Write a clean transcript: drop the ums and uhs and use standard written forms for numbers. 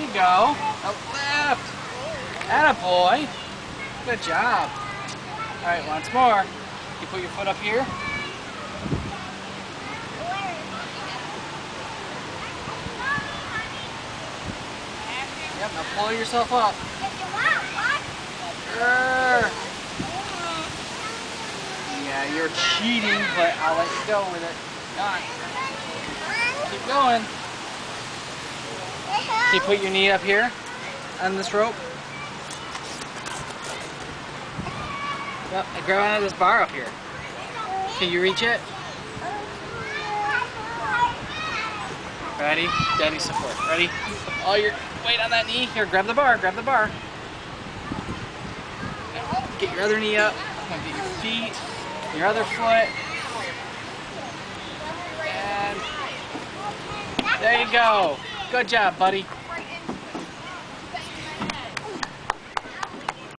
you go. Up left. Attaboy. Good job. All right, once more. You put your foot up here. Yep, now pull yourself up. Yeah, you're cheating, but I'll let you go with it. Come on. Keep going. Can you put your knee up here on this rope? Yep, and grab onto this bar up here. Can you reach it? Ready? Daddy support. Ready? Put all your weight on that knee. Here, grab the bar. Grab the bar. Get your other knee up. Get your feet, your other foot. And there you go. Good job, buddy.